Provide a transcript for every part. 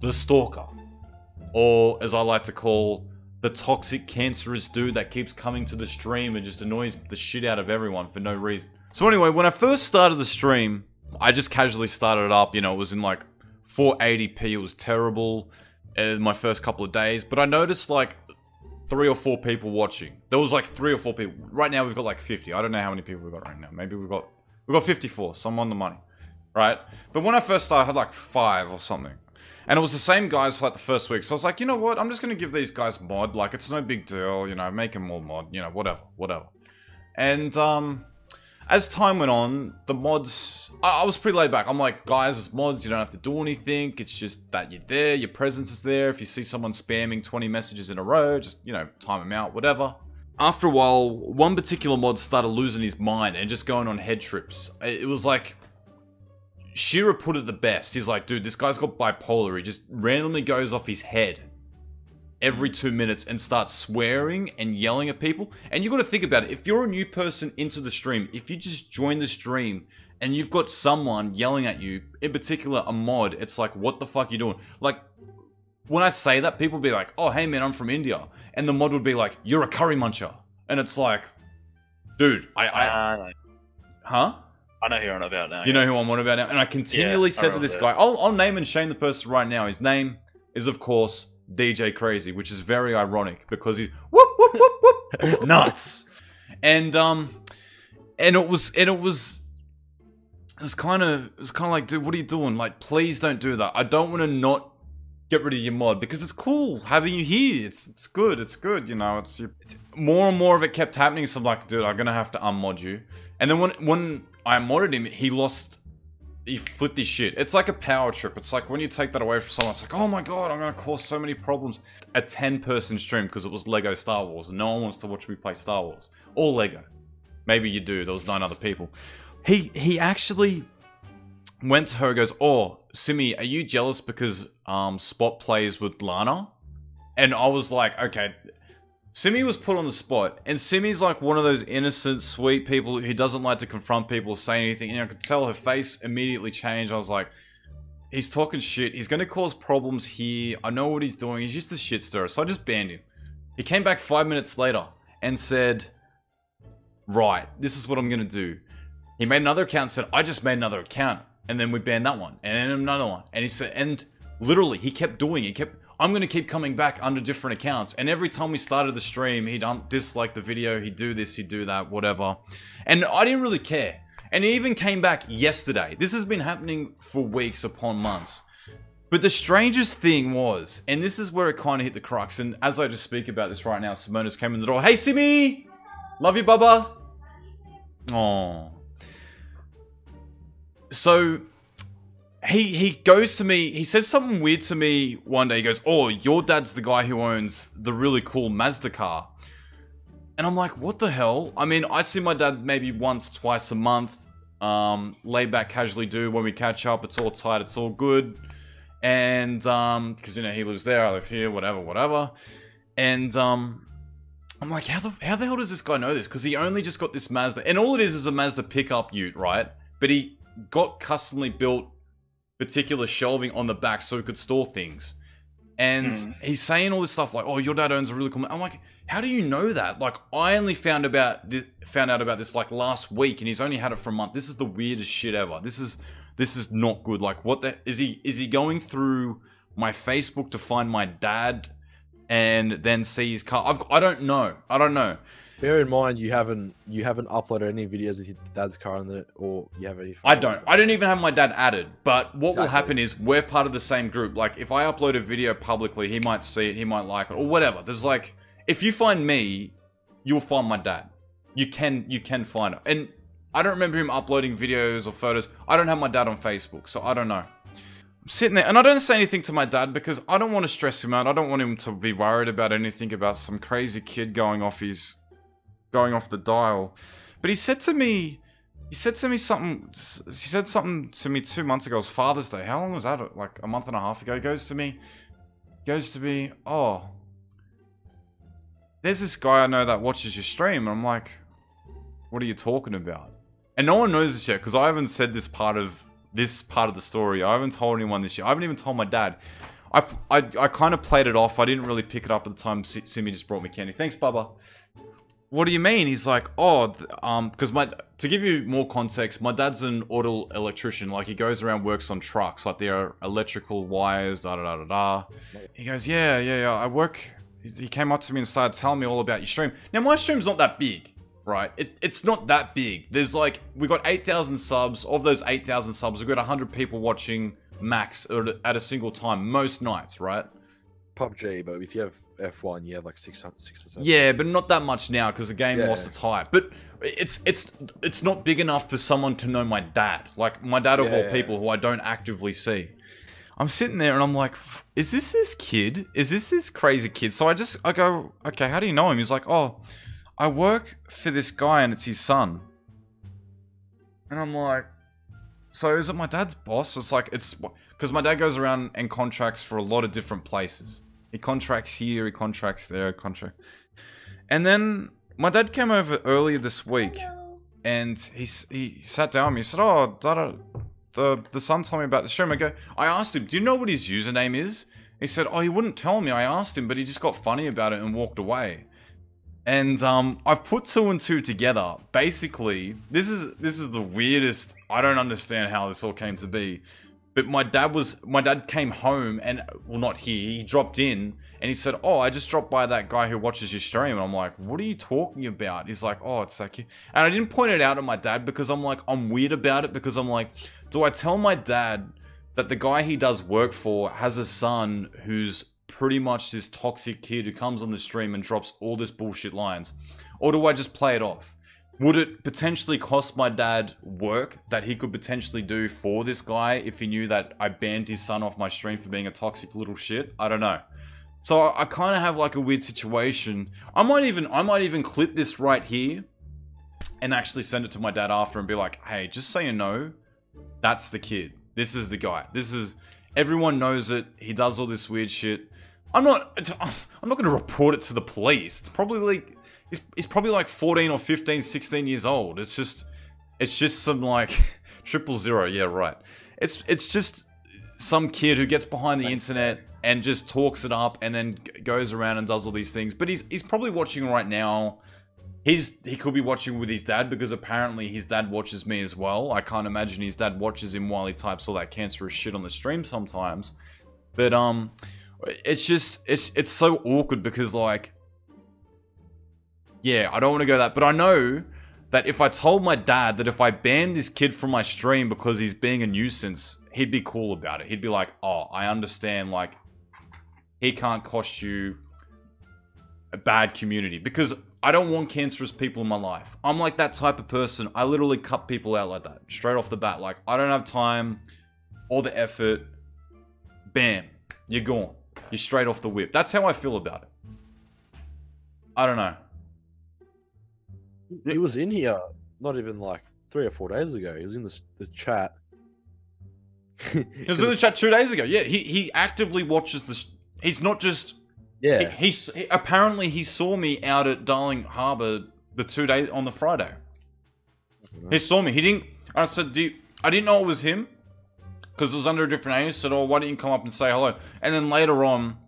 the stalker. Or, as I like to call, the toxic, cancerous dude that keeps coming to the stream and just annoys the shit out of everyone for no reason. So anyway, when I first started the stream, I just casually started it up, you know, it was in like 480p, it was terrible in my first couple of days, but I noticed like 3 or 4 people watching. There was like 3 or 4 people. Right now we've got like 50. I don't know how many people we've got right now. Maybe we've got 54, so I'm on the money, right? But when I first started, I had like 5 or something. And it was the same guys for like the first week. So I was like, you know what? I'm just going to give these guys mod. Like, it's no big deal. You know, make them more mod. You know, whatever. And, as time went on, the mods... I was pretty laid back. I'm like, guys, it's mods. You don't have to do anything. It's just that you're there. Your presence is there. If you see someone spamming 20 messages in a row, just, you know, time them out, whatever. After a while, one particular mod started losing his mind and just going on head trips. It was like... Shira put it the best. He's like, dude, this guy's got bipolar. He just randomly goes off his head every 2 minutes and starts swearing and yelling at people. And you got to think about it. If you're a new person into the stream, if you just join the stream and you've got someone yelling at you, in particular a mod, it's like, what the fuck are you doing? Like, when I say that, people be like, oh, hey man, I'm from India. And the mod would be like, you're a curry muncher. And it's like, dude, huh? I know who you're on about now. You know who I'm on about now? And I continually said to this guy, I'll name and shame the person right now. His name is, of course, DJ Crazy, which is very ironic because he's whoop whoop whoop whoop nuts. And it was kind of like, dude, what are you doing? Like, please don't do that. I don't want to not get rid of your mod because it's cool having you here. It's good, you know. More and more of it kept happening. So I'm like, dude, I'm gonna have to unmod you. And then when I modded him, he flipped his shit. It's like a power trip. It's like when you take that away from someone, it's like, oh my god, I'm gonna cause so many problems. A 10-person stream because it was Lego Star Wars, and no one wants to watch me play Star Wars. Or Lego. Maybe you do, there was 9 other people. He actually went to her and goes, oh, Simi, are you jealous because Spot plays with Lana? And I was like, okay. Simi was put on the spot, and Simi's like one of those innocent, sweet people who doesn't like to confront people or say anything. And I could tell her face immediately changed. I was like, he's talking shit. He's going to cause problems here. I know what he's doing. He's just a shit stirrer. So I just banned him. He came back 5 minutes later and said, right, this is what I'm going to do. He made another account and said, I just made another account. And then we banned that one. And then another one. And he said, and literally, he kept doing it. I'm going to keep coming back under different accounts. And every time we started the stream, he'd dislike the video, he'd do this, he'd do that, whatever. And I didn't really care. And he even came back yesterday. This has been happening for weeks upon months. But the strangest thing was, and this is where it kind of hit the crux, and as I just speak about this right now, Simona's came in the door. Hey, Simi! Love you, Bubba! Aww. So... He goes to me, he says something weird to me one day. He goes, oh, your dad's the guy who owns the really cool Mazda car. And I'm like, what the hell? I mean, I see my dad maybe once, twice a month. Lay back, casually do. When we catch up, it's all tight, it's all good. And, because, you know, he lives there, I live here, whatever. And, I'm like, how the hell does this guy know this? Because he only just got this Mazda. And all it is a Mazda pickup ute, right? But he got customly built particular shelving on the back so he could store things. And he's saying all this stuff like, oh, your dad owns a really cool... I'm like, how do you know that? Like, I only found out about this like last week, and he's only had it for a month. This is the weirdest shit ever. This is not good. Like, what the... Is he going through my Facebook to find my dad and then see his car? I don't know. Bear in mind, you haven't uploaded any videos with your dad's car on the, or you have any. I don't even have my dad added. But what will happen is we're part of the same group. Like, if I upload a video publicly, he might see it, he might like it, or whatever. There's like, if you find me, you'll find my dad. You can find it. And I don't remember him uploading videos or photos. I don't have my dad on Facebook, so I don't know. I'm sitting there, and I don't say anything to my dad because I don't want to stress him out. I don't want him to be worried about anything about some crazy kid going off the dial. But he said something to me 2 months ago. It was Father's Day. How long was that? Like a month and a half ago. He goes to me, oh, there's this guy I know that watches your stream. And I'm like, what are you talking about? And no one knows this yet because I haven't said this part of the story. I haven't told anyone this yet. I haven't even told my dad. I kind of played it off. I didn't really pick it up at the time. Simmy just brought me candy. Thanks, Bubba. What do you mean? He's like, oh, because to give you more context, my dad's an auto electrician. Like, he goes around, works on trucks. Like, there are electrical wires, da-da-da-da-da. He goes, yeah, I work... He came up to me and started telling me all about your stream. Now, my stream's not that big, right? It's not that big. There's like, we got 8,000 subs. Of those 8,000 subs, we've got 100 people watching max at a single time, most nights, right? PUBG, but if you have F1, you have like 6 or 7. Yeah, but not that much now because the game lost its hype. But it's not big enough for someone to know my dad. Like, my dad of all people who I don't actively see. I'm sitting there and I'm like, is this kid? Is this crazy kid? So I go, okay, how do you know him? He's like, oh, I work for this guy and it's his son. And I'm like, so is it my dad's boss? It's like, it's because my dad goes around and contracts for a lot of different places. He contracts here, he contracts there, And then my dad came over earlier this week, and he sat down with me. He said, "Oh, the son told me about the stream." I asked him, "Do you know what his username is?" He said, "Oh, he wouldn't tell me." I asked him, but he just got funny about it and walked away. And I've put 2 and 2 together. Basically, this is the weirdest. I don't understand how this all came to be. But my dad came home and, well, not here, he dropped in and he said, "Oh, I just dropped by that guy who watches your stream." And I'm like, "What are you talking about?" He's like, "Oh, it's that kid." And I didn't point it out to my dad because I'm like, I'm weird about it because I'm like, do I tell my dad that the guy he does work for has a son who's pretty much this toxic kid who comes on the stream and drops all this bullshit lines? Or do I just play it off? Would it potentially cost my dad work that he could potentially do for this guy if he knew that I banned his son off my stream for being a toxic little shit? I don't know. So I kind of have like a weird situation. I might even clip this right here and actually send it to my dad after and be like, "Hey, just so you know, that's the kid. This is the guy. Everyone knows it. He does all this weird shit." I'm not going to report it to the police. It's probably like... He's probably like 14 or 15, 16 years old. It's just some like 000. Yeah, right. It's just some kid who gets behind the internet and just talks it up and then goes around and does all these things. But he's probably watching right now. He could be watching with his dad because apparently his dad watches me as well. I can't imagine his dad watches him while he types all that cancerous shit on the stream sometimes. But it's just it's so awkward because like, yeah, I don't want to go that, but I know that if I told my dad that if I banned this kid from my stream because he's being a nuisance, he'd be cool about it. He'd be like, "Oh, I understand, like, he can't cost you a bad community," because I don't want cancerous people in my life. I'm like that type of person. I literally cut people out like that, straight off the bat. Like, I don't have time or the effort. Bam, you're gone. You're straight off the whip. That's how I feel about it. I don't know. He was in here not even like 3 or 4 days ago. He was in the chat. He was in the chat 2 days ago. Yeah, he actively watches this. He's not just... Yeah. He apparently he saw me out at Darling Harbour the 2 days on the Friday. He saw me. He didn't... I said, I didn't know it was him because it was under a different alias. I said, "Oh, why didn't you come up and say hello?" And then later on,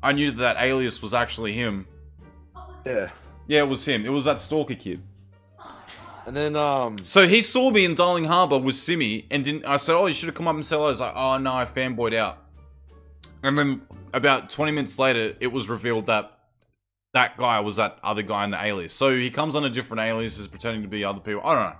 I knew that alias was actually him. Yeah. Yeah, it was him. It was that stalker kid. And then, So he saw me in Darling Harbour with Simmy, and didn't... I said, "Oh, you should have come up and said hello." I was like, "Oh, no, I fanboyed out." And then, about 20 minutes later, it was revealed that that guy was that other guy in the alias. So he comes on a different alias, is pretending to be other people. I don't know.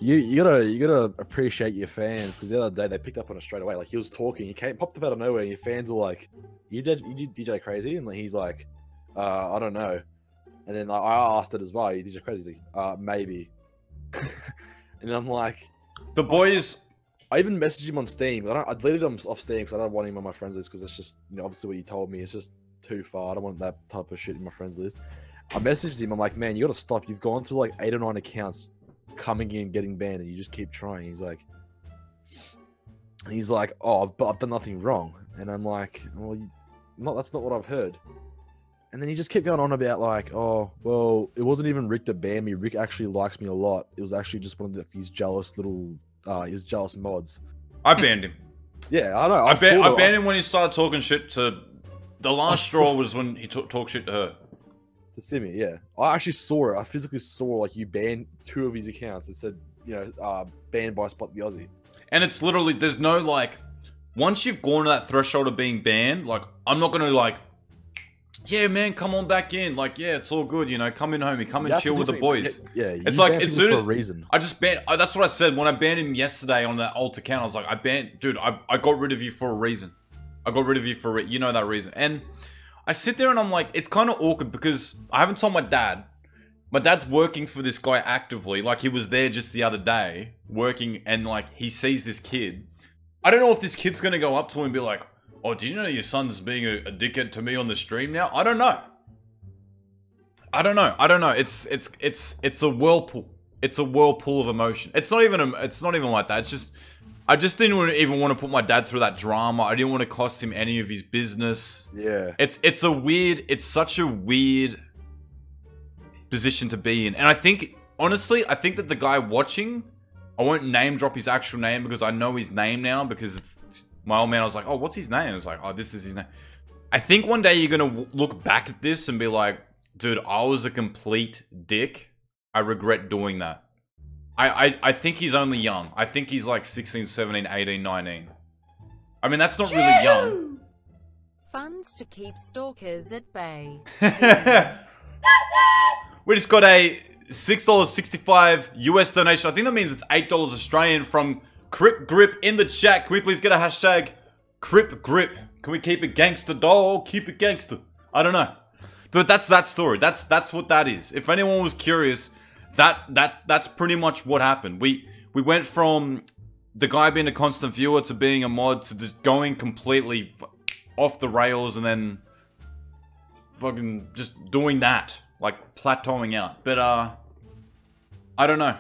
You gotta appreciate your fans, because the other day they picked up on it straight away. Like, he was talking, he popped up out of nowhere, and your fans were like, you DJ Crazy?" And he's like, "I don't know." And then I asked it as well, "You DJ Crazy?" He's like, "Maybe." And I'm like... The boys... I even messaged him on Steam. I deleted him off Steam because I don't want him on my friends list, because that's just, you know, obviously what you told me. It's just too far. I don't want that type of shit in my friends list. I messaged him. I'm like, "Man, you gotta stop. You've gone through like 8 or 9 accounts coming in, getting banned, and you just keep trying." He's like, "Oh, but I've done nothing wrong." And I'm like, "Well, that's not what I've heard." And then he just kept going on about like, "Oh, well, it wasn't even Rick that banned me. Rick actually likes me a lot. It was actually just one of these jealous little, his jealous mods." I banned him. Yeah, I know. I banned him when he started talking shit to. The last straw was when he talked shit to her. To Simi, yeah. I actually saw it. I physically saw like you banned 2 of his accounts. It said, you know, banned by SpotTheOzzie. And it's literally, there's no like, once you've gone to that threshold of being banned, like, I'm not gonna like, yeah, man, come on back in. Like, yeah, it's all good, you know, come in, homie, come and chill with the boys. Yeah, it's like, as soon as, for a reason. I just banned, that's what I said, when I banned him yesterday on that alt account, I was like, dude, I got rid of you for a reason. I got rid of you for, you know that reason. And I sit there and I'm like, it's kind of awkward because I haven't told my dad. My dad's working for this guy actively. Like, he was there just the other day, working, and like, he sees this kid. I don't know if this kid's gonna go up to him and be like, oh, did you know your son's being a dickhead to me on the stream now? I don't know. I don't know. It's a whirlpool. It's a whirlpool of emotion. It's not even like that. It's just, I just didn't even want to put my dad through that drama. I didn't want to cost him any of his business. Yeah. It's such a weird position to be in. And I think, honestly, I think that the guy watching, I won't name drop his actual name because I know his name now because it's, my old man, I was like, oh, what's his name? I was like, oh, this is his name. I think one day you're going to look back at this and be like, dude, I was a complete dick. I regret doing that. I think he's only young. I think he's like 16, 17, 18, 19. I mean, that's not really young. Funds to keep stalkers at bay. We just got a $6.65 US donation. I think that means it's $8 Australian from Crip Grip in the chat. Can we please get a hashtag Crip Grip? Can we keep it gangster, dog? Keep it gangster. I don't know. But that's that story. That's what that is. If anyone was curious, that's pretty much what happened. We went from the guy being a constant viewer to being a mod to just going completely off the rails and then fucking just doing that, like plateauing out. But I don't know.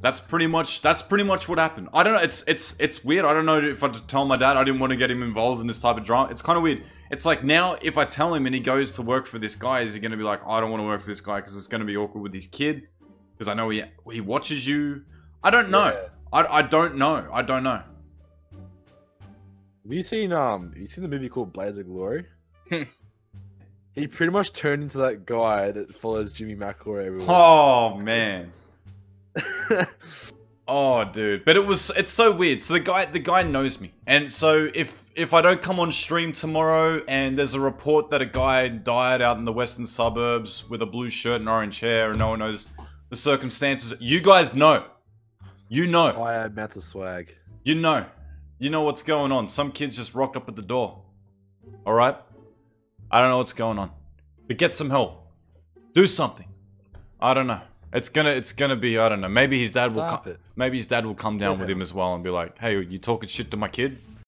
That's pretty much what happened. I don't know. It's weird. I don't know if I tell my dad. I didn't want to get him involved in this type of drama. It's kind of weird. It's like now if I tell him and he goes to work for this guy, is he going to be like, oh, I don't want to work for this guy because it's going to be awkward with his kid? Because I know he watches you. I don't know. Yeah. I don't know. I don't know. Have you seen the movie called Blades of Glory? He pretty much turned into that guy that follows Jimmy McElroy everywhere. Oh man. Oh dude, but it's so weird. So the guy knows me, and so if I don't come on stream tomorrow and there's a report that a guy died out in the western suburbs with a blue shirt and orange hair and no one knows the circumstances, you guys know. You know. I had amounts of swag. You know. You know what's going on. Some kids just rocked up at the door. Alright? I don't know what's going on. But get some help. Do something. I don't know. It's gonna be, I don't know. Maybe his dad will come down with him as well and be like, hey, you talking shit to my kid?